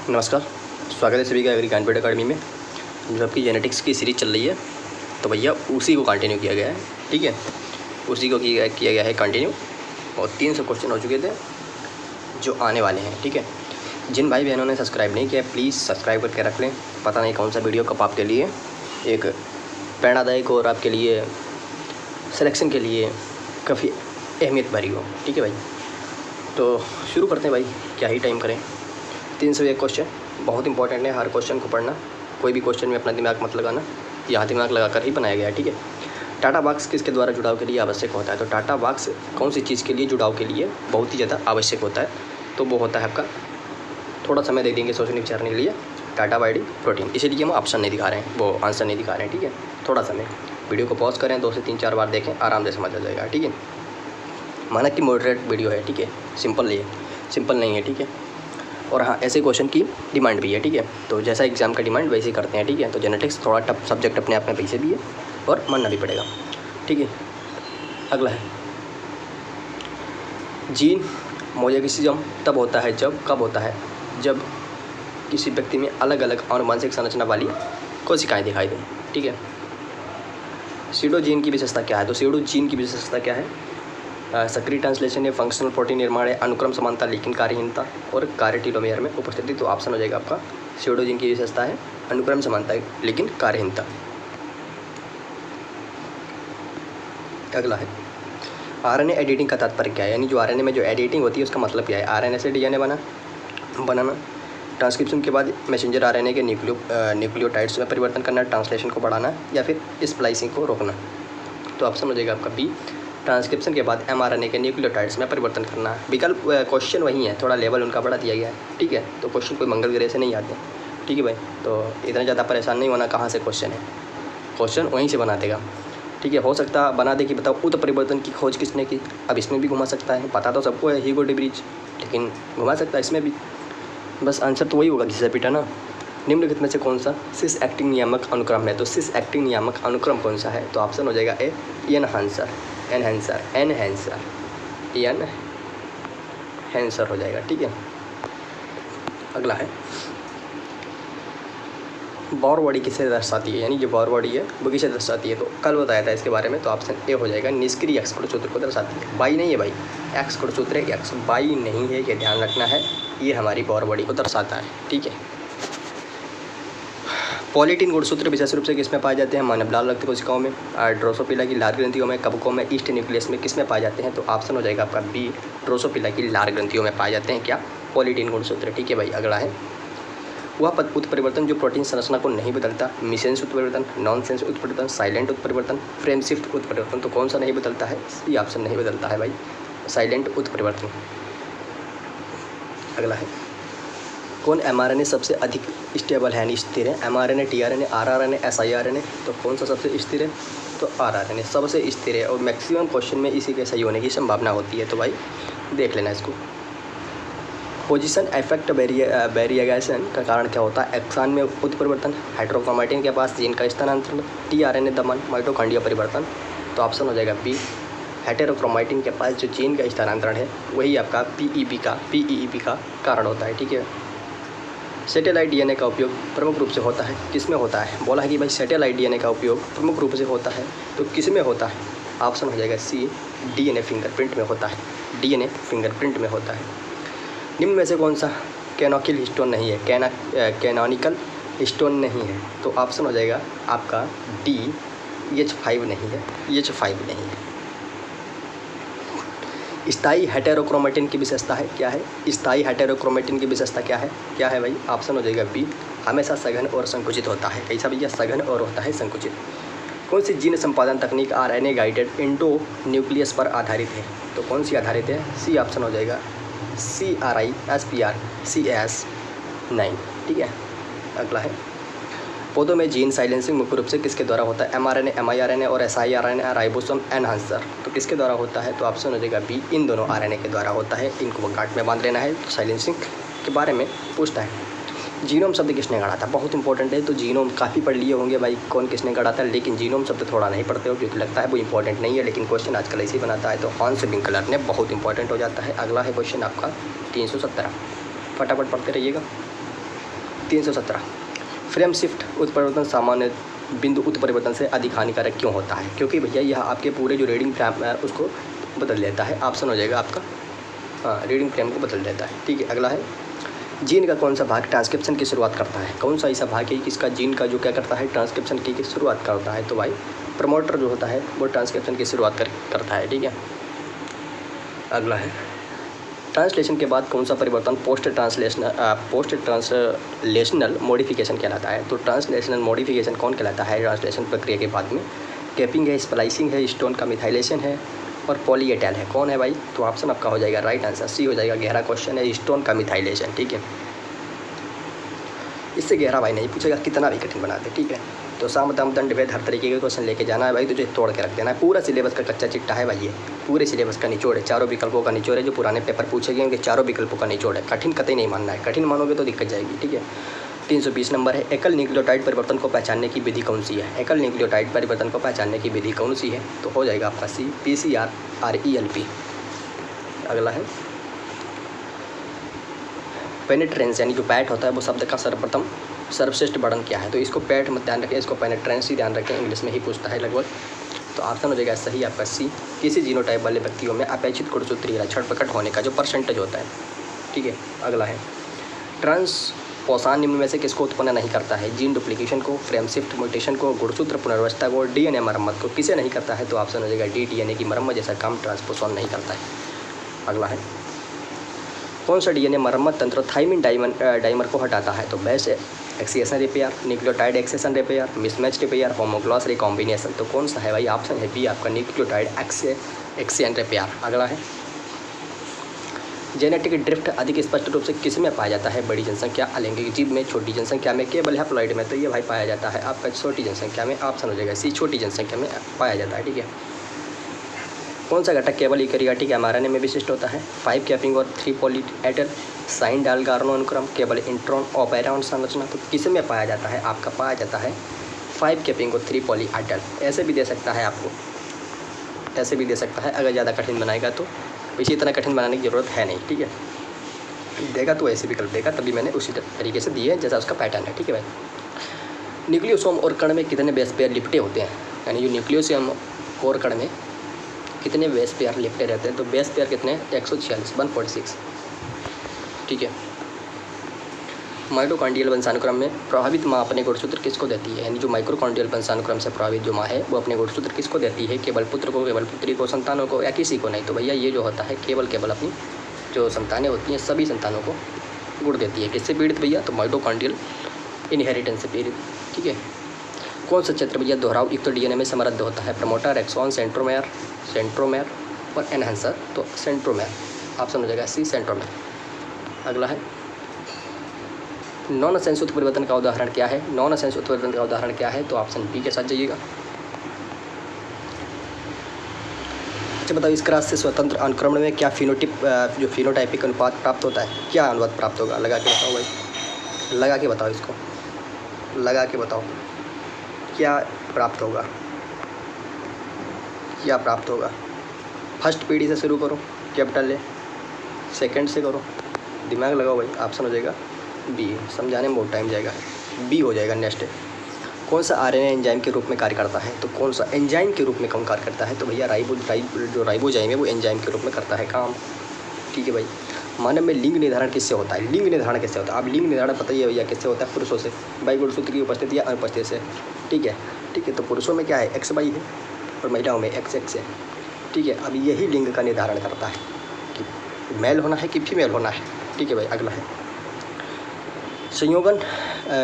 नमस्कार, स्वागत है सभी का एग्री कंप्यूटर अकाडमी में। जो आपकी जेनेटिक्स की सीरीज़ चल रही है तो भैया उसी को कंटिन्यू किया गया है। ठीक है, उसी को किया गया है कंटिन्यू। और 300 क्वेश्चन हो चुके थे जो आने वाले हैं। ठीक है, जिन भाई बहनों ने सब्सक्राइब नहीं किया प्लीज़ सब्सक्राइब करके रख लें। पता नहीं कौन सा वीडियो कब आपके लिए एक प्रेरणादायक और आपके लिए सिलेक्शन के लिए काफ़ी अहमियत भरी हो। ठीक है भाई, तो शुरू करते हैं भाई, क्या ही टाइम करें। 301 क्वेश्चन बहुत इंपॉर्टेंट है। हर क्वेश्चन को पढ़ना, कोई भी क्वेश्चन में अपना दिमाग मत लगाना, यहाँ दिमाग लगाकर ही बनाया गया है। ठीक है, टाटा बॉक्स किसके द्वारा जुड़ाव के लिए आवश्यक होता है? तो टाटा बॉक्स कौन सी चीज़ के लिए जुड़ाव के लिए बहुत ही ज़्यादा आवश्यक होता है? तो वो होता है आपका, थोड़ा समय दे देंगे सोचने विचारने के लिए, टाटा बायोटिक प्रोटीन। इसीलिए हम ऑप्शन नहीं दिखा रहे हैं, वो आंसर नहीं दिखा रहे हैं। ठीक है, थोड़ा समय वीडियो को पॉज करें, 2 से 3-4 बार देखें, आराम से समझ आ जाएगा। ठीक है, माना कि मॉडरेट वीडियो है। ठीक है, सिंपल नहीं है। ठीक है, और हाँ, ऐसे क्वेश्चन की डिमांड भी है। ठीक है, तो जैसा एग्जाम का डिमांड वैसे ही करते हैं। ठीक है, तो जेनेटिक्स थोड़ा टफ सब्जेक्ट अपने आप में पीछे भी है और मानना भी पड़ेगा। ठीक है, अगला है जीन मोजेकिज्म तब होता है कब होता है जब किसी व्यक्ति में अलग अलग आनुवंशिक संरचना वाली कोशिकाएं दिखाई दें। ठीक है, सीडो जीन की विशेषता क्या है? तो सीडो जीन की विशेषता क्या है? सक्रिय ट्रांसलेशन है, फंक्शनल प्रोटीन निर्माण है, अनुक्रम समानता लेकिन कार्यहीनता और कार्य टीलोमेयर में उपस्थिति। तो ऑप्शन हो जाएगा आपका सीडोजीन की विशेषता है अनुक्रम समानता लेकिन कार्यहीनता। अगला है आरएनए एडिटिंग का तात्पर्य क्या है? यानी जो आरएनए में जो एडिटिंग होती है उसका मतलब क्या है? आरएनए से डीएनए बनाना, ट्रांसक्रिप्शन के बाद मैसेंजर आरएनए के न्यूक्लियोटाइड्स में परिवर्तन करना, ट्रांसलेशन को बढ़ाना या फिर स्प्लाइसिंग को रोकना। तो ऑप्शन हो जाएगा आपका बी, ट्रांसक्रिप्शन के बाद एमआरएनए के न्यूक्लियोटाइड्स में परिवर्तन करना। विकल्प क्वेश्चन वही है, थोड़ा लेवल उनका बढ़ा दिया गया है। ठीक है, तो क्वेश्चन कोई मंगल ग्रह से नहीं आते। ठीक है भाई, तो इतना ज़्यादा परेशान नहीं होना कहाँ से क्वेश्चन है, क्वेश्चन वहीं से बना देगा। ठीक है, हो सकता बना दे कि बताओ उत्परिवर्तन की खोज किसने की। अब इसमें भी घुमा सकता है, पता तो सबको है ह्यूगो डे ब्रिज, लेकिन घुमा सकता है इसमें भी। बस आंसर तो वही होगा घिसा पीटा ना। निम्नलिखित में से कौन सा सिस एक्टिंग नियामक अनुक्रम है? तो सिस एक्टिंग नियामक अनुक्रम कौन सा है? तो ऑप्शन हो जाएगा ए, एनहांसर हो जाएगा। ठीक है, अगला है बॉर बॉडी किसे दर्शाती है? यानी जो बॉर बॉडी है वो किसे दर्शाती है? तो कल बताया था इसके बारे में, तो ऑप्शन ए हो जाएगा, निष्क्रिय एक्स गुणसूत्र को दर्शाती है। बाई नहीं है भाई, एक्स गुणसूत्र है, एक्स बाई नहीं है, ये ध्यान रखना है। ये हमारी बॉर बॉडी को दर्शाता है। ठीक है, पॉलीटीन गुणसूत्र विशेष रूप से किसमें पाए जाते हैं? मानव लाल रक्त कोशिकाओं में, ड्रोसोफिला की लार ग्रंथियों में, कवकों में, ईस्ट न्यूक्लियस में, किसमें पाए जाते हैं? तो ऑप्शन हो जाएगा आपका बी, ड्रोसोफिला की लार ग्रंथियों में पाए जाते हैं क्या? पॉलीटीन गुणसूत्र। ठीक है भाई, अगला है वह उत्परिवर्तन जो प्रोटीन संरचना को नहीं बदलता। मिसेंस उत्परिवर्तन, नॉनसेंस उत्परिवर्तन, साइलेंट उत्परिवर्तन, फ्रेम शिफ्ट उत्परिवर्तन। तो कौन सा नहीं बदलता है? सी ऑप्शन नहीं बदलता है भाई, साइलेंट उत्परिवर्तन। अगला है कौन एमआरएनए सबसे अधिक स्टेबल है यानी स्थिर है? MRNA, tRNA, rRNA, siRNA. तो कौन सा सबसे स्थिर है? तो आरआरएनए सबसे स्थिर है और मैक्सिमम क्वेश्चन में इसी के सही होने की संभावना होती है। तो भाई देख लेना इसको। पोजीशन इफेक्ट वेरिएशन का कारण क्या होता है? एक्सान में उत्परिवर्तन, हाइड्रोक्रोमैटिन के पास जीन का स्थानांतरण, टीआरएनए दमन, माइटोकॉन्ड्रिया परिवर्तन। तो ऑप्शन हो जाएगा बी, हेटेरोक्रोमैटिन के पास जो जीन का स्थानांतरण है वही आपका पीईबी का कारण होता है। ठीक है, सैटेलाइट डीएनए का उपयोग प्रमुख रूप से होता है किसमें होता है? बोला है कि भाई सैटेलाइट डीएनए का उपयोग प्रमुख रूप से होता है, तो किसमें होता है? ऑप्शन हो जाएगा सी, डीएनए फिंगरप्रिंट में होता है। डीएनए फिंगरप्रिंट में होता है। निम्न में से कौन सा कैनोनिकल हिस्टोन नहीं है? कैनोनिकल हिस्टोन नहीं है, तो ऑप्शन हो जाएगा आपका डी, H5 नहीं है, H5 नहीं है। स्थायी हेटेरोक्रोमैटिन की विशेषता है क्या है? स्थायी हेटेरोक्रोमैटिन की विशेषता क्या है भाई? ऑप्शन हो जाएगा बी, हमेशा सघन और संकुचित होता है। कैसा भैया? सघन और होता है संकुचित। कौन सी जीन संपादन तकनीक आरएनए गाइडेड इंडो न्यूक्लियस पर आधारित है? तो कौन सी आधारित है? सी ऑप्शन हो जाएगा, CRISPR-Cas9। ठीक है, अगला है पौधों में जीन साइलेंसिंग मुख्य रूप से किसके द्वारा होता है? एमआरएनए, एमआईआरएनए और एसआईआरएनए, राइबोसोम एनहांसर। तो किसके द्वारा होता है? तो ऑप्शन हो जाएगा बी, इन दोनों आरएनए के द्वारा होता है। इनको गांठ में बांध लेना है। तो साइलेंसिंग के बारे में पूछता है। जीनोम शब्द किसने गढ़ा था? बहुत इंपॉर्टेंट है। तो जीनोम काफ़ी पढ़ लिए होंगे भाई, कौन किसने गढ़ा था, लेकिन जीनोम शब्द थोड़ा नहीं पढ़ते हो क्योंकि लगता है वो इंपॉर्टेंट नहीं है, लेकिन क्वेश्चन आजकल ऐसे ही बनाता है। तो हॉन्स विंकलर ने, बहुत इंपॉर्टेंट हो जाता है। अगला है क्वेश्चन आपका 317, फटाफट पढ़ते रहिएगा। 317 फ्रेम शिफ्ट उत्परिवर्तन सामान्य बिंदु उत्परिवर्तन से अधिक हानिकारक क्यों होता है? क्योंकि भैया यह आपके पूरे जो रीडिंग फ्रेम है उसको बदल देता है। ऑप्शन हो जाएगा आपका हाँ, रीडिंग फ्रेम को बदल देता है। ठीक है, अगला है जीन का कौन सा भाग ट्रांसक्रिप्शन की शुरुआत करता है? कौन सा ऐसा भाग है किसका जीन का जो क्या करता है ट्रांसक्रिप्शन की शुरुआत करता है? तो भाई प्रमोटर जो होता है वो ट्रांसक्रिप्शन की शुरुआत करता है। ठीक है, अगला है ट्रांसलेशन के बाद कौन सा परिवर्तन पोस्ट ट्रांसलेशनल मॉडिफिकेशन कहलाता है? तो ट्रांसलेशनल मॉडिफिकेशन कौन कहलाता है ट्रांसलेशन प्रक्रिया के बाद में? कैपिंग है, स्प्लाइसिंग है, स्टोन का मिथाइलेशन है और पॉली ए टेल है। कौन है भाई? तो ऑप्शन आपका हो जाएगा राइट आंसर सी हो जाएगा। गहरा क्वेश्चन है, स्टोन का मिथाइलेशन। ठीक है, इससे गहरा भाई नहीं पूछेगा, कितना भी कठिन बना दे। ठीक है, तो साम दाम दंड भेद हर तरीके के क्वेश्चन लेके जाना है भाई, तुझे तोड़ के रख देना है। पूरा सिलेबस का कच्चा चिट्टा है भाई, ये पूरे सिलेबस का निचोड़ है, चारों विकल्पों का निचोड़ है। जो पुराने पेपर पूछे गए उनके चारों विकल्पों का निचोड़ है। कठिन कतई नहीं मानना है, कठिन मानोगे तो दिक्कत जाएगी। ठीक है, 320 नंबर है एकल न्यूक्लियोटाइड परिवर्तन को पहचानने की विधि कौन सी है? एकल न्यूक्लियोटाइड परिवर्तन को पहचानने की विधि कौन सी है? तो हो जाएगा आपका सी PCR RELP। अगला है पेनिट्रेंस यानी जो पैट होता है वो शब्द का सर्वश्रेष्ठ वर्णन क्या है? तो इसको पैट मत ध्यान रखें, इसको पेनिट्रेंस ही ध्यान रखें, इंग्लिश में ही पूछता है लगभग। तो ऑप्शन हो जाएगा सही आपका सी। किसी जीनोटाइप वाले व्यक्तियों में अपेक्षित गुणसूत्रीय लक्षण प्रकट होने का जो परसेंटेज होता है। ठीक है, अगला है ट्रांसपोसान निम्न में से किसको उत्पन्न नहीं करता है? जीन डुप्लीकेशन को, फ्रेम शिफ्ट म्यूटेशन को, गुणसूत्र पुनर्वस्था को, DNA मरम्मत को। किसे नहीं करता है? तो ऑप्शन हो जाएगा डी, DNA की मरम्मत जैसा काम ट्रांसपोसान नहीं करता है। अगला है कौन सा DNA मरम्मत तंत्र थाइमिन डाइमर को हटाता है? तो base excision repair, nucleotide excision repair, mismatch repair, homologous recombination. तो कौन सा है भाई? ऑप्शन है बी आपका न्यूक्लियोटाइड एक्सेशन रिपेयर। अगला है जेनेटिक ड्रिफ्ट अधिक स्पष्ट रूप से किस में पाया जाता है? बड़ी जनसंख्या, अलैंगिक जीव में, छोटी जनसंख्या में, केवल हैप्लॉइड में। तो ये भाई पाया जाता है आपका छोटी जनसंख्या में। ऑप्शन हो जाएगा सी छोटी जनसंख्या में पाया जाता है। ठीक है, कौन सा घटक केवल यूकैरियोटिक mRNA में विशिष्ट होता है? 5 कैपिंग और 3 पॉली एटल, साइन डालगार्नो अनुक्रम, केवल इंट्रॉन ऑपेरॉन संरचना। तो किस में पाया जाता है? आपका पाया जाता है 5 कैपिंग और 3 पॉली एटल। ऐसे भी दे सकता है आपको, ऐसे भी दे सकता है। अगर ज़्यादा कठिन बनाएगा तो इसी इतना कठिन बनाने की ज़रूरत है नहीं। ठीक है, देगा तो ऐसे विकल्प देगा, तभी मैंने उसी तरीके से दिए जैसा उसका पैटर्न है। ठीक है भाई, न्यूक्लियोसोम और कण में कितने बेस पेयर लिपटे होते हैं? यानी जो न्यूक्लियोसोम और कण में कितने बेस पेयर लिपटे रहते हैं? तो बेस पेयर कितने? 146 146। ठीक है, माइटोकॉन्ड्रियल वंशानुक्रम में प्रभावित माँ अपने गुणसूत्र किसको देती है? यानी जो माइक्रोकॉन्ड्रियल वंशानुक्रम से प्रभावित जो माँ है वो अपने गुणसूत्र किसको देती है? केवल पुत्र को, केवल पुत्री को, संतानों को, या किसी को नहीं? तो भैया ये जो होता है केवल अपनी जो संतानें होती हैं सभी संतानों को गुण देती है। किससे पीड़ित भैया? तो माइटोकॉन्ड्रियल इनहेरिटेंस से पीड़ित। ठीक है, कौन सा क्षेत्र भैया दोहराव युक्त DNA में समृद्ध होता है? प्रमोटर, एक्सॉन, सेंट्रोमेर और एनहांसर। तो सेंट्रोमेर ऑप्शन हो जाएगा सी सेंट्रोमेर। अगला है नॉन सेंस उत्परिवर्तन का उदाहरण क्या है? नॉन सेंस उत्परिवर्तन का उदाहरण क्या है? तो ऑप्शन बी के साथ जाइएगा। अच्छा बताओ, इस क्रॉस से स्वतंत्र अनुक्रमण में क्या जो फिनोटाइपिक अनुपात प्राप्त होता है? क्या अनुपात प्राप्त होगा? लगा के बताओ भाई, लगा के बताओ, इसको लगा के बताओ क्या प्राप्त होगा? क्या प्राप्त होगा? फर्स्ट पीढ़ी से शुरू करो, कैपिटल ले, सेकंड से करो, दिमाग लगाओ भाई। ऑप्शन हो जाएगा बी, समझाने में बहुत टाइम जाएगा, बी हो जाएगा। नेक्स्ट है कौन सा RNA एंजाइम के रूप में कार्य करता है? तो कौन सा एंजाइम के रूप में कौन कार्य करता है? तो भैया जो राइबोजाइम है वो एंजाइम के रूप में करता है काम। ठीक है भाई, मानव में लिंग निर्धारण किससे होता है? लिंग निर्धारण किससे होता है? आप लिंग निर्धारण पता ही है भैया किससे होता है? पुरुषों से, भाई गुणसूत्र की उपस्थिति या अनुपस्थिति से। ठीक है, ठीक है, तो पुरुषों में क्या है? XY है और महिलाओं में XX है। ठीक है, अब यही लिंग का निर्धारण करता है कि मेल होना है कि फीमेल होना है। ठीक है भाई, अगला है संयोगन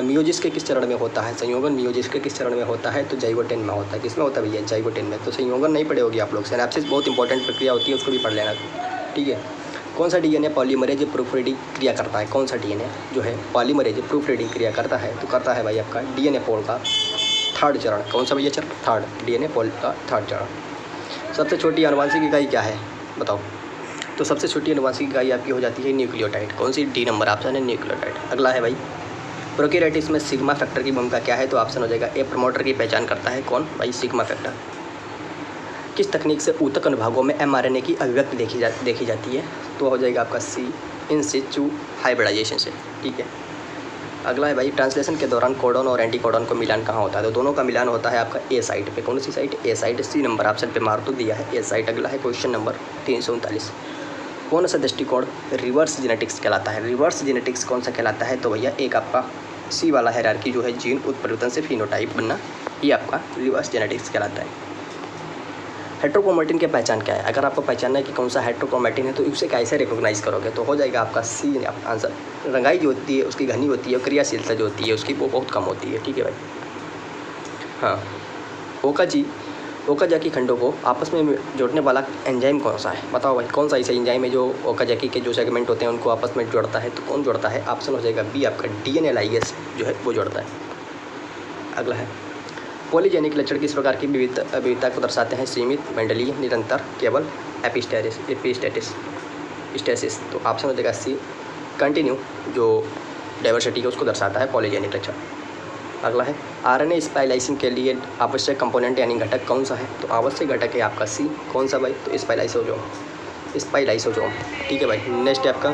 मियोजिस के किस चरण में होता है? संयोगन मियोजिस के किस चरण में होता है? तो जाइगोटेन में होता है। किसमें होता है भैया? जाइगोटेन में। तो संयोगन नहीं पढ़े होगी आप लोग, सिनैप्सिस बहुत इंपॉर्टेंट प्रक्रिया होती है, उसको भी पढ़ लेना। ठीक है, कौन सा DNA पॉलीमरेज प्रूफ रीडिंग क्रिया करता है? कौन सा DNA जो है पॉलीमरेज प्रूफ रीडिंग क्रिया करता है? तो करता है भाई आपका DNA पोल का 3rd चरण। कौन सा भैया चरण? 3rd, DNA पोल का 3rd चरण। सबसे छोटी आनुवंशिक इकाई क्या है? बताओ। तो सबसे छोटी आनुवंशिक इकाई आपकी हो जाती है न्यूक्लियोटाइड। कौन सी? डी नंबर ऑप्शन है न्यूक्लियोटाइड। अगला है भाई प्रोकैरियोट्स में सिग्मा फैक्टर की भूमिका क्या है? तो ऑप्शन हो जाएगा ए, प्रमोटर की पहचान करता है। कौन भाई? Sigma factor. किस तकनीक से ऊतक अनुभागों में mRNA की अभिव्यक्ति देखी जाती है? तो हो जाएगा आपका सी, इन सिचु हाइब्रिडाइजेशन से। ठीक है, अगला है भाई, ट्रांसलेशन के दौरान कोडॉन और एंटी कोडॉन को मिलान कहाँ होता है? तो दोनों का मिलान होता है आपका ए साइट पे। कौन सी साइट? ए साइट। सी नंबर ऑप्शन पे मार तो दिया है ए साइट। अगला है क्वेश्चन नंबर 339, कौन सा दृष्टिकोण रिवर्स जेनेटिक्स कहलाता है? रिवर्स जेनेटिक्स कौन सा कहलाता है? तो भैया एक आपका सी वाला हायरार्की जो है, जीन उत्परिवर्तन से फिनोटाइप बनना, ये आपका रिवर्स जेनेटिक्स कहलाता है। हेट्रोक्रोमैटिन की पहचान क्या है? अगर आपको पहचानना है कि कौन सा हेट्रोक्रोमैटिन है तो उसे कैसे रिकॉग्नाइज करोगे? तो हो जाएगा आपका सी आंसर। रंगाई जो होती है उसकी घनी होती है और क्रियाशीलता जो होती है उसकी वो बहुत कम होती है। ठीक है भाई। हाँ, ओकाजाकी खंडों को आपस में जोड़ने वाला एंजाइम कौन सा है? बताओ भाई, कौन सा ऐसा एंजाइम है जो ओकाजाकी के जो सेगमेंट होते हैं उनको आपस में जोड़ता है? तो कौन जोड़ता है? ऑप्शन हो जाएगा बी आपका, डीएनए लाइगेज जो है वो जोड़ता है। अगला है, पॉलीजेनिक लक्षण किस प्रकार की विविधता को दर्शाते हैं? सीमित, मंडलीय, निरंतर, केवल, एपिस्टेसिस। तो ऑप्शन हो जाएगा सी, कंटिन्यू, जो डाइवर्सिटी है उसको दर्शाता है पॉलीजेनिक लक्षण। अगला है, आरएनए स्पाइलाइसिंग के लिए आवश्यक कंपोनेंट यानी घटक कौन सा है? तो आवश्यक घटक है आपका सी, कौन सा भाई? तो स्पाइलाइसोसोम। ठीक है भाई। नेक्स्ट है आपका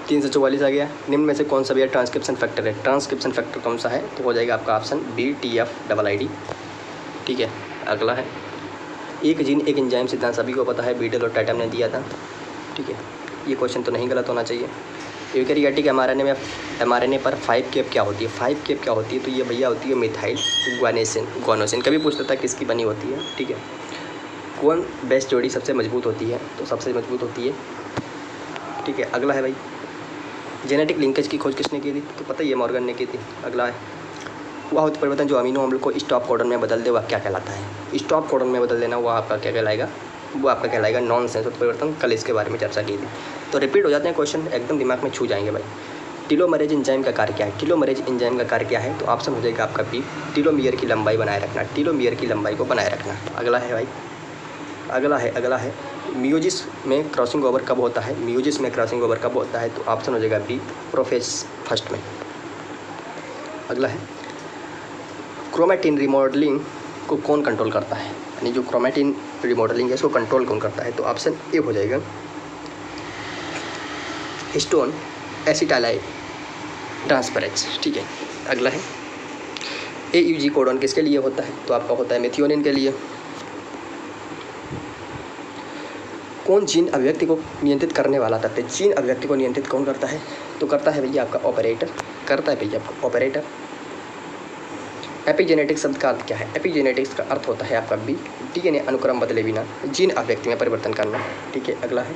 344 आ गया, निम्न में से कौन सा भी ट्रांसक्रिप्शन फैक्टर है? ट्रांसक्रिप्शन फैक्टर कौन सा है? तो हो जाएगा आपका ऑप्शन बी, TFIID। ठीक है। अगला है, एक जीन एक एंजाइम सिद्धांत सभी को पता है, बीटल और टाइटम ने दिया था। ठीक है, ये क्वेश्चन तो नहीं गलत होना चाहिए। यूकैरियोटिक mRNA पर 5 केप क्या होती है? 5 केप क्या होती है? तो ये भैया होती है मिथाइल ग्वानोसिन। कभी पूछता था किसकी बनी होती है? ठीक है। कौन बेस्ट जोड़ी सबसे मजबूत होती है? तो सबसे मजबूत होती है। ठीक है। अगला है भाई, जेनेटिक लिंकेज की खोज किसने की थी? तो पता ही है, मॉर्गन ने की थी। अगला है, वह उत्परिवर्तन जो अमीनो अम्ल को स्टॉप कोडन में बदल दे वह क्या कहलाता है? स्टॉप कोडन में बदल देना वह आपका क्या कहलाएगा? वो आपका कहलाएगा नॉनसेंस उत्परिवर्तन। कल इसके बारे में चर्चा की थी। तो रिपीट हो जाते हैं क्वेश्चन, एकदम दिमाग में छू जाएंगे भाई। टीलोमरेज एंजाइम का कार्य क्या है? टीलोमरेज एंजाइम का कार्य क्या है? तो ऑप्शन हो जाएगा आपका बी, टीलोमियर की लंबाई बनाए रखना। टीलोमियर की लंबाई को बनाए रखना। अगला है भाई, अगला है मियोजिस में क्रॉसिंग ओवर कब होता है? मियोजिस में क्रॉसिंग ओवर कब होता है? तो ऑप्शन हो जाएगा बी, प्रोफेज फर्स्ट में। अगला है, क्रोमैटिन रिमॉडलिंग को कौन कंट्रोल करता है? यानी जो क्रोमैटिन रिमॉडलिंग है इसको कंट्रोल कौन करता है? तो ऑप्शन ए हो जाएगा, हिस्टोन एसिटाइल ट्रांसफरेज। ठीक है। अगला है, AUG कोडॉन किसके लिए होता है? तो आपका होता है मेथियोनिन के लिए। कौन जीन अभिव्यक्ति को नियंत्रित करने वाला तत्व? जीन अभिव्यक्ति को नियंत्रित कौन करता है? तो करता है भैया आपका ऑपरेटर। ऑपरेटर। एपिजेनेटिक्स शब्द का अर्थ क्या है? एपिजेनेटिक्स का अर्थ होता है आपका बी, DNA अनुक्रम बदले बिना जीन अभिव्यक्ति में परिवर्तन करना। ठीक है। अगला है,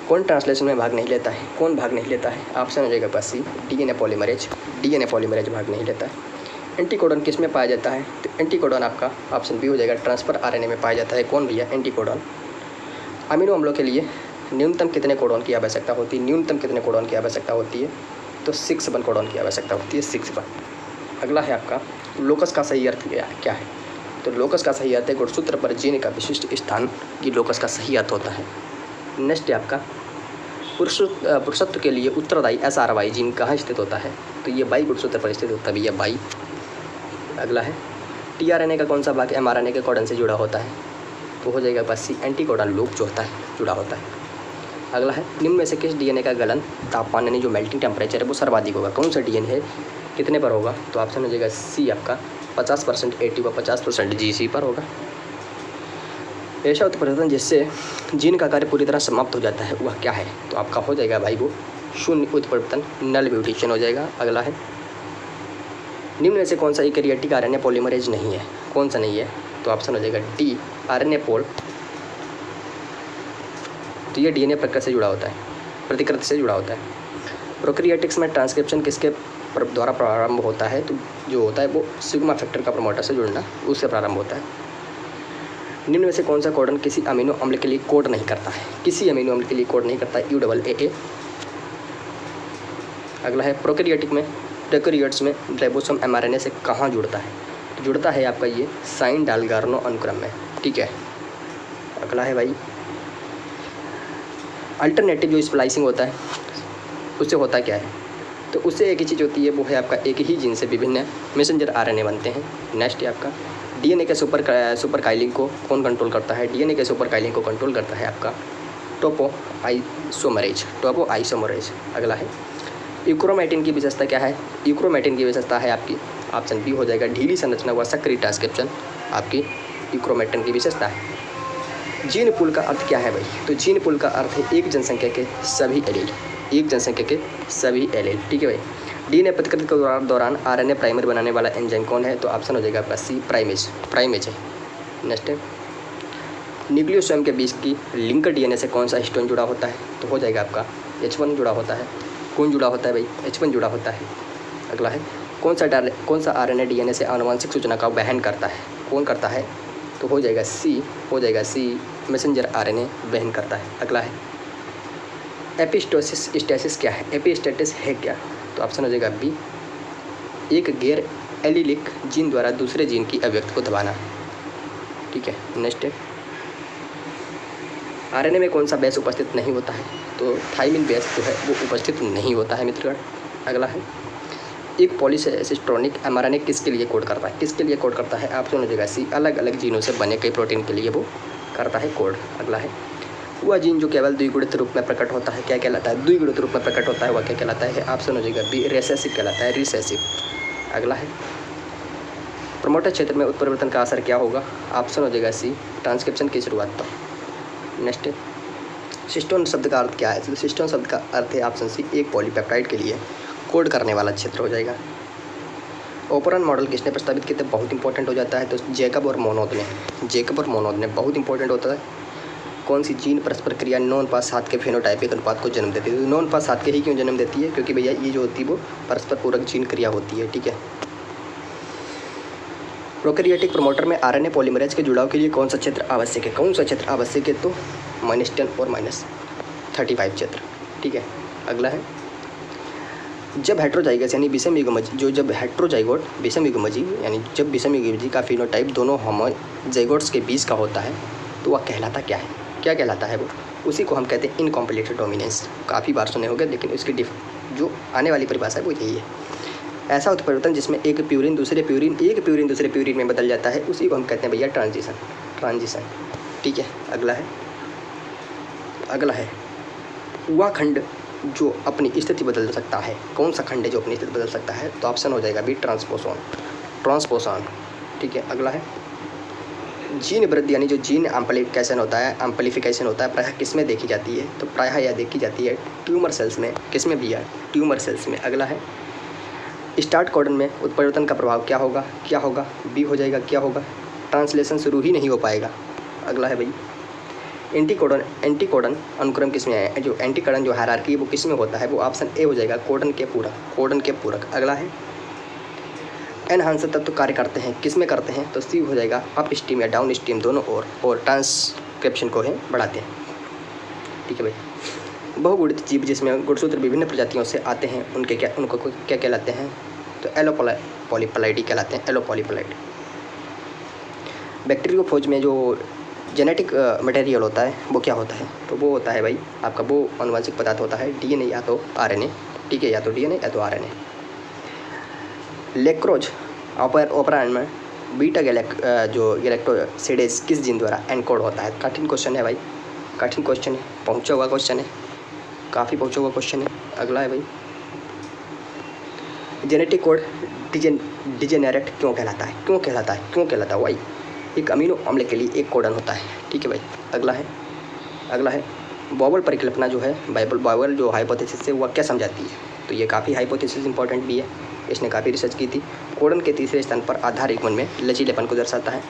कौन ट्रांसलेशन में भाग नहीं लेता है? कौन भाग नहीं लेता है? ऑप्शन हो जाएगा सी, DNA पॉलीमरेज भाग नहीं लेता है। एंटीकोडॉन किस में पाया जाता है? तो एंटीकोडॉन आपका ऑप्शन बी हो जाएगा, ट्रांसफर RNA में पाया जाता है। कौन भैया? एंटीकोडॉन। अमीनो अम्लों के लिए न्यूनतम कितने कोडॉन की आवश्यकता होती है? तो 6 कोडॉन की आवश्यकता होती है, 6। अगला है आपका, लोकस का सही अर्थ क्या है? तो लोकस का सही अर्थ है गुणसूत्र पर जीन का विशिष्ट स्थान, की लोकस का सही अर्थ होता है। नेक्स्ट है आपका, पुरुषत्व के लिए उत्तरदायी SRY जीन कहाँ स्थित होता है? तो ये बाई गुणसूत्र पर स्थित होता है भैया, बाई। अगला है, tRNA का कौन सा भाग mRNA के कोडन से जुड़ा होता है? तो हो जाएगा बस सी, एंटीकोडॉन लूप जो होता है जुड़ा होता है। अगला है, निम्न में से किस DNA का गलन तापमान यानी जो मेल्टिंग टेम्परेचर है वो सर्वाधिक होगा? कौन सा DNA है, कितने पर होगा? तो ऑप्शन हो जाएगा सी आपका, 50% AT व 50% GC पर होगा। ऐसा उत्परिवर्तन जिससे जीन का कार्य पूरी तरह समाप्त हो जाता है वह क्या है? तो आपका हो जाएगा भाई वो शून्य उत्परिवर्तन, नल म्यूटेशन हो जाएगा। अगला है, निम्न में से कौन सा यूकैरियोटिक RNA पॉलीमरेज नहीं है? कौन सा नहीं है? तो ऑप्शन हो जाएगा डी, RNA पोल। तो ये DNA प्रकृति से जुड़ा होता है, प्रतिकृति से जुड़ा होता है। प्रोकैरियोटिक्स में ट्रांसक्रिप्शन किसके द्वारा प्रारंभ होता है? तो जो होता है वो सिग्मा फैक्टर का प्रमोटर से जुड़ना, उससे प्रारंभ होता है। निम्न में से कौन सा कोडन किसी अमीनो अम्ल के लिए कोड नहीं करता है? किसी अमीनो अम्ल के लिए कोड नहीं करता है, UAA। अगला है, प्रोकैरियोट्स में राइबोसोम mRNA से कहाँ जुड़ता है? तो जुड़ता है आपका ये साइन डालगार्नो अनुक्रम में। ठीक है। अगला है भाई, अल्टरनेटिव जो स्प्लाइसिंग होता है उससे होता क्या है? तो उससे एक ही चीज़ होती है, वो है आपका एक ही जीन से विभिन्न मैसेंजर RNA बनते हैं। नेक्स्ट है आपका, DNA के सुपर काइलिंग को कौन कंट्रोल करता है? DNA के सुपर काइलिंग को कंट्रोल करता है आपका टोपो आइसोमरेज। अगला है, यूक्रोमेटिन की विशेषता क्या है? यूक्रोमेटिन की विशेषता है आपकी ऑप्शन बी हो जाएगा ढीली संरचना व सक्रिय ट्रांसक्रिप्शन आपकी यूक्रोमेटिन की विशेषता है। जीन पूल का अर्थ क्या है भाई? तो जीन पूल का अर्थ है एक जनसंख्या के सभी एलील, एक जनसंख्या के सभी एलील, ठीक है भाई। डीएनए प्रतिकृति के दौरान आरएनए प्राइमर बनाने वाला एंजाइम कौन है? तो ऑप्शन हो जाएगा आपका सी प्राइमेज है। नेक्स्ट है न्यूक्लियोसोम के बीच की लिंकर डीएनए से कौन सा हिस्टोन जुड़ा होता है? तो हो जाएगा आपका H1 जुड़ा होता है। कौन जुड़ा होता है भाई? H1 जुड़ा होता है। अगला है कौन सा आरएनए डीएनए से आनुवंशिक सूचना का वहन करता है? कौन करता है? तो हो जाएगा सी मैसेंजर आरएनए वहन करता है। अगला है एपिस्टेसिस क्या है? एपिस्टेसिस है क्या? तो ऑप्शन हो जाएगा बी एक गैर एलिलिक जीन द्वारा दूसरे जीन की अभिव्यक्ति को दबाना, ठीक है। नेक्स्ट है आरएनए में कौन सा बेस उपस्थित नहीं होता है? तो थाइमिन बेस जो है वो उपस्थित नहीं होता है मित्रगण। अगला है एक पॉलीसिस्ट्रोनिक एमआरएनए किसके लिए कोड करता है? किसके लिए कोड करता है? ऑप्शन हो जाएगा सी अलग अलग जीनों से बने कई प्रोटीन के लिए वो करता है कोड। अगला है वह जीन जो केवल द्विगुणित रूप में प्रकट होता है क्या कहलाता है? द्विगुणित रूप में प्रकट होता है वह क्या कहलाता है? ऑप्शन हो जाएगा बी रिसेसिव कहलाता है, रिसेसिव। अगला है प्रोमोटर क्षेत्र में उत्परिवर्तन का असर क्या होगा? ऑप्शन हो जाएगा सी ट्रांसक्रिप्शन की शुरुआत पर। नेक्स्ट सिस्टोन शब्द का अर्थ क्या है? तो सिस्टोन शब्द का अर्थ है ऑप्शन सी एक पॉलीपेप्टाइड के लिए कोड करने वाला क्षेत्र हो जाएगा। ओपरन मॉडल किसने प्रस्तावित किया? तो बहुत इंपॉर्टेंट हो जाता है। तो जेकब और मोनोद ने बहुत इंपॉर्टेंट होता है। कौन सी जीन परस्पर क्रिया नॉन पास हाथ के फेनोटाइपिक अनुपात को जन्म देती है? तो नॉन पास हाथ के ही क्यों जन्म देती है? क्योंकि भैया ये जो होती है वो परस्पर पूरक जीन क्रिया होती है, ठीक है। प्रोकैरियोटिक प्रमोटर में आरएनए पॉलीमरेज के जुड़ाव के लिए कौन सा क्षेत्र आवश्यक है? कौन सा क्षेत्र आवश्यक है? तो -10 और -35 क्षेत्र, ठीक है। अगला है जब हेट्रोजाइगस यानी विषम युग्मजी जब हेट्रोजाइगोट विषम युग्मजी यानी जब विषम युग्मजी का फिनोटाइप दोनों होमोजाइगोट्स के बीच का होता है तो वह कहलाता क्या है? क्या कहलाता है वो? उसी को हम कहते हैं इनकम्प्लीट डोमिनेंस। काफ़ी बार सुने होंगे लेकिन उसकी जो आने वाली परिभाषा है वो यही है। ऐसा उत्परिवर्तन जिसमें एक प्यूरिन दूसरे प्यूरिन में बदल जाता है उसी को हम कहते हैं भैया ट्रांजिशन, ठीक है। अगला है वह खंड जो अपनी स्थिति बदल सकता है। कौन सा खंड है जो अपनी स्थिति बदल सकता है? तो ऑप्शन हो जाएगा बी ट्रांसपोसॉन, ठीक है। अगला है जीन वृद्धि यानी जो जीन एम्प्लीफिकेशन होता है प्रायः किस में देखी जाती है? तो प्रायः यह देखी जाती है ट्यूमर सेल्स में। किस में भैया? ट्यूमर सेल्स में। अगला है स्टार्ट कोडन में उत्परिवर्तन का प्रभाव क्या होगा? बी हो जाएगा क्या होगा? ट्रांसलेशन शुरू ही नहीं हो पाएगा। अगला है भाई एंटीकोडन अनुक्रम किस में है? जो एंटीकोडन जो हायरार्की है वो किस में होता है? वो ऑप्शन ए हो जाएगा कोडन के पूरक। अगला है एनहांसर तत्व कार्य करते हैं किस में करते हैं? तो सी हो जाएगा अप स्ट्रीम या डाउन स्ट्रीम दोनों और ट्रांसक्रिप्शन को है बढ़ाते हैं, ठीक है भाई। बहुगुणित जीव जिसमें गुणसूत्र विभिन्न प्रजातियों से आते हैं उनको क्या कहलाते हैं? तो एलोपॉलीप्लाइडी कहलाते हैं, एलोपॉलीप्लाइड। बैक्टीरियोफेज में जो जेनेटिक मटेरियल होता है वो क्या होता है? तो वो होता है भाई आपका वो आनुवंशिक पदार्थ होता है डीएनए या तो आरएनए, ठीक है, या तो डीएनए या तो आरएनए। लेक्रोज ऑपरायन में बीटा गैलेक्टोसिडेज किस जीन द्वारा एनकोड होता है? कठिन क्वेश्चन है भाई, कठिन क्वेश्चन है, पहुंचा हुआ क्वेश्चन है, काफ़ी पहुंचा हुआ क्वेश्चन है। अगला है भाई जेनेटिक कोड डिजेनेरेट क्यों कहलाता है? भाई एक अमीनो अम्ल के लिए एक कोडन होता है, ठीक है भाई। अगला है बॉबल परिकल्पना जो है बॉबल जो हाइपोथेसिस है वह क्या समझाती है? तो ये काफ़ी हाइपोथेसिस इंपॉर्टेंट भी है, इसने काफ़ी रिसर्च की थी। कोडन के तीसरे स्थान पर आधार युग्मन में लचीलेपन को दर्शाता है।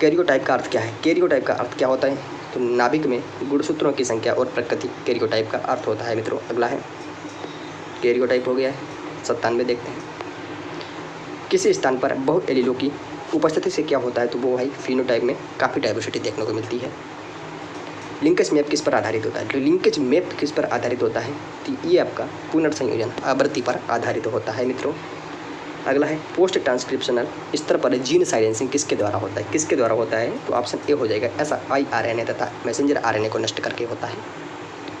कैरियोटाइप का अर्थ क्या है? कैरियोटाइप का अर्थ क्या होता है? तो नाभिक में गुणसूत्रों की संख्या और प्रकृति कैरियोटाइप का अर्थ होता है मित्रों। अगला है कैरियोटाइप हो गया है 97, देखते हैं किसी स्थान पर बहु एलीलों की उपस्थिति से क्या होता है? तो वो भाई फिनोटाइप में काफ़ी डाइवर्सिटी देखने को मिलती है। लिंकेज मैप किस पर आधारित होता है? तो लिंकेज मैप किस पर आधारित होता है? तो ये आपका पुनर्संयोजन आवृत्ति पर आधारित होता है मित्रों। अगला है पोस्ट ट्रांसक्रिप्शनल स्तर पर जीन साइलेंसिंग किसके द्वारा होता है? तो ऑप्शन ए हो जाएगा ऐसा siRNA तथा मैसेंजर आरएनए को नष्ट करके होता है,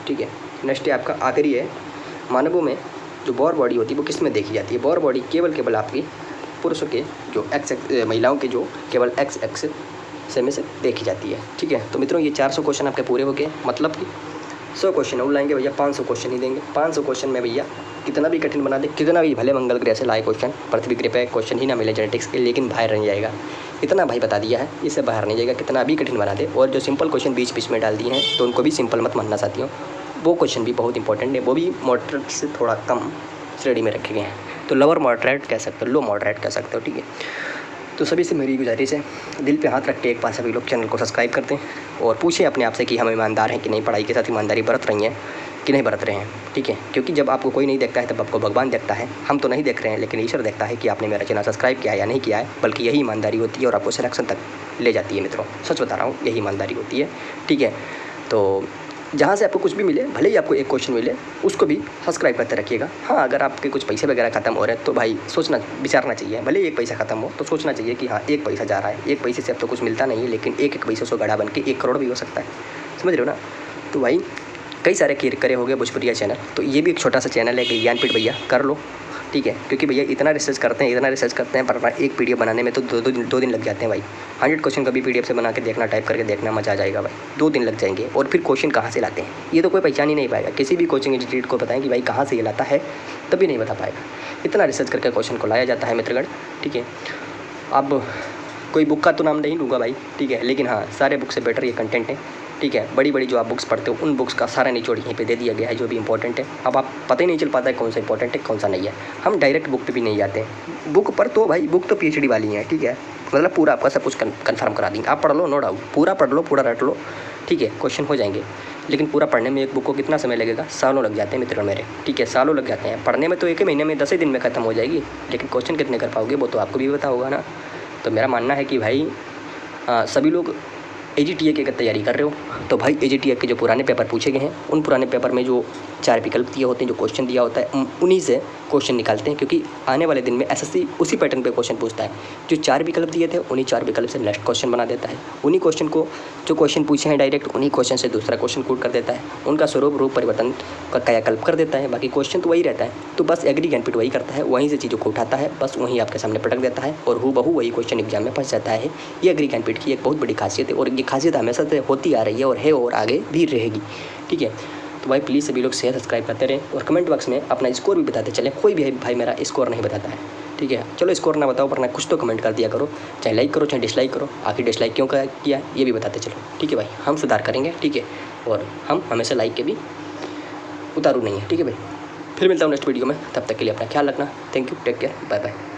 ठीक है। नेक्स्ट है आपका आखिरी है मानवों में जो बॉर बॉडी होती है वो किस में देखी जाती है? बॉर बॉडी केवल आपकी पुरुषों के जो महिलाओं के जो केवल XX से में से देखी जाती है, ठीक है। तो मित्रों ये 400 क्वेश्चन आपके पूरे हो गए, मतलब कि 100 क्वेश्चन और लाएंगे भैया 500 क्वेश्चन ही देंगे। 500 क्वेश्चन में भैया कितना भी कठिन बना दे, कितना भी भले मंगल ग्रह से लाए क्वेश्चन, पृथ्वी ग्रह पे क्वेश्चन ही ना मिले जेनेटिक्स के, लेकिन बाहर नहीं जाएगा। इतना भाई बता दिया है, इससे बाहर नहीं जाएगा, कितना भी कठिन बना दे। और जो सिंपल क्वेश्चन बीच बीच में डाल दिए हैं तो उनको भी सिंपल मत मानना साथियों, वो क्वेश्चन भी बहुत इंपॉर्टेंट है, वो भी मॉडरेट से थोड़ा कम श्रेणी में रखे गए हैं। तो लोअर मॉडरेट कह सकते हो, लो मॉडरेट कह सकते हो, ठीक है। तो सभी से मेरी गुजारिश है, दिल पे हाथ रख के एक बार सभी लोग चैनल को सब्सक्राइब करते हैं और पूछें अपने आप से कि हम ईमानदार हैं कि नहीं, पढ़ाई के साथ ईमानदारी बरत रही हैं कि नहीं बरत रहे हैं, ठीक है। क्योंकि जब आपको कोई नहीं देखता है तब आपको भगवान देखता है। हम तो नहीं देख रहे हैं, लेकिन ईश्वर देखता है कि आपने मेरा चैनल सब्सक्राइब किया है या नहीं किया है, बल्कि यही ईमानदारी होती है और आपको सिलेक्शन तक ले जाती है मित्रों। सच बता रहा हूँ, यही ईमानदारी होती है, ठीक है। तो जहाँ से आपको कुछ भी मिले, भले ही आपको एक क्वेश्चन मिले, उसको भी सब्सक्राइब करते रखिएगा। हाँ, अगर आपके कुछ पैसे वगैरह खत्म हो रहे हैं तो भाई सोचना विचारना चाहिए, भले ही एक पैसा खत्म हो तो सोचना चाहिए कि हाँ एक पैसा जा रहा है, एक पैसे से अब तो कुछ मिलता नहीं है, लेकिन एक एक पैसे से गड़ा बन के 1 करोड़ भी हो सकता है, समझ रहे हो ना। तो भाई कई सारे करे हो गए भोजपुरिया चैनल, तो ये भी एक छोटा सा चैनल है कि ज्ञानपीठ भैया, कर लो, ठीक है। क्योंकि भैया इतना रिसर्च करते हैं पर एक पीडीएफ बनाने में तो दो दिन लग जाते हैं भाई। 100 क्वेश्चन का भी पीडीएफ से बना के देखना, टाइप करके देखना, मजा आ जाएगा भाई। 2 दिन लग जाएंगे। और फिर क्वेश्चन कहाँ से लाते हैं ये तो कोई पहचान ही नहीं पाएगा। किसी भी कोचिंग इंस्टीट्यूट को बताएं कि भाई कहाँ से ये लाता है, तभी नहीं बता पाएगा। इतना रिसर्च करके क्वेश्चन को लाया जाता है मित्रगण, ठीक है। अब कोई बुक का तो नाम नहीं लूँगा भाई, ठीक है, लेकिन हाँ सारे बुक से बेटर ये कंटेंट है, ठीक है। बड़ी बड़ी जो आप बुक्स पढ़ते हो उन बुक्स का सारा निचोड़ यहीं पे दे दिया गया है, जो भी इंपॉर्टेंट है। अब आप पता ही नहीं चल पाता है कौन सा इंपॉर्टेंट है कौन सा नहीं है। हम डायरेक्ट बुक पे भी नहीं जाते हैं, बुक पर तो भाई बुक तो पीएचडी वाली है, ठीक है। मतलब पूरा आपका सब कुछ कन्फर्म करा देंगे, आप पढ़ लो, नो डाउट, पूरा पढ़ लो, पूरा रट लो, ठीक है, क्वेश्चन हो जाएंगे। लेकिन पूरा पढ़ने में एक बुक को कितना समय लगेगा, सालों लग जाते हैं मित्रों मेरे, ठीक है, सालों लग जाते हैं। पढ़ने में तो 1 ही महीने में 10 ही दिन में ख़त्म हो जाएगी, लेकिन क्वेश्चन कितने कर पाओगे वो तो आपको भी पता होगा ना। तो मेरा मानना है कि भाई सभी लोग AGTA की अगर तैयारी कर रहे हो तो भाई AGTA के जो पुराने पेपर पूछे गए हैं, उन पुराने पेपर में जो 4 विकल्प दिए होते हैं, जो क्वेश्चन दिया होता है, उन्हीं से क्वेश्चन निकालते हैं। क्योंकि आने वाले दिन में SSC उसी पैटर्न पे क्वेश्चन पूछता है। जो 4 विकल्प दिए थे उन्हीं 4 विकल्प से नेक्स्ट क्वेश्चन बना देता है। उन्हीं क्वेश्चन को जो क्वेश्चन पूछे हैं डायरेक्ट, उन्हीं क्वेश्चन से दूसरा क्वेश्चन कोड कर देता है, उनका स्वरूप रूप परिवर्तन का कायाकल्प कर देता है। बाकी क्वेश्चन तो वही रहता है। तो बस एग्री ज्ञानपीठ वही करता है, वहीं से चीज़ों को उठाता है, बस वहीं आपके सामने पटक देता है और हूबहू वही क्वेश्चन एग्जाम में फंस जाता है। ये एग्री ज्ञानपीठ की एक बहुत बड़ी खासियत है और ये खासियत हमेशा से होती आ रही है और आगे भी रहेगी, ठीक है। तो भाई प्लीज़ सभी लोग शेयर सब्सक्राइब करते रहें और कमेंट बॉक्स में अपना स्कोर भी बताते चलें। कोई भी भाई मेरा स्कोर नहीं बताता है, ठीक है। चलो स्कोर ना बताओ, वरना कुछ तो कमेंट कर दिया करो, चाहे लाइक करो चाहे डिसलाइक करो। आखिर डिसलाइक क्यों किया ये भी बताते चलो, ठीक है भाई। हम सुधार करेंगे, ठीक है। और हम हमेशा लाइक के भी उतारू नहीं है, ठीक है भाई। फिर मिलता हूँ नेक्स्ट वीडियो में, तब तक के लिए अपना ख्याल रखना। Thank you, take care, bye bye.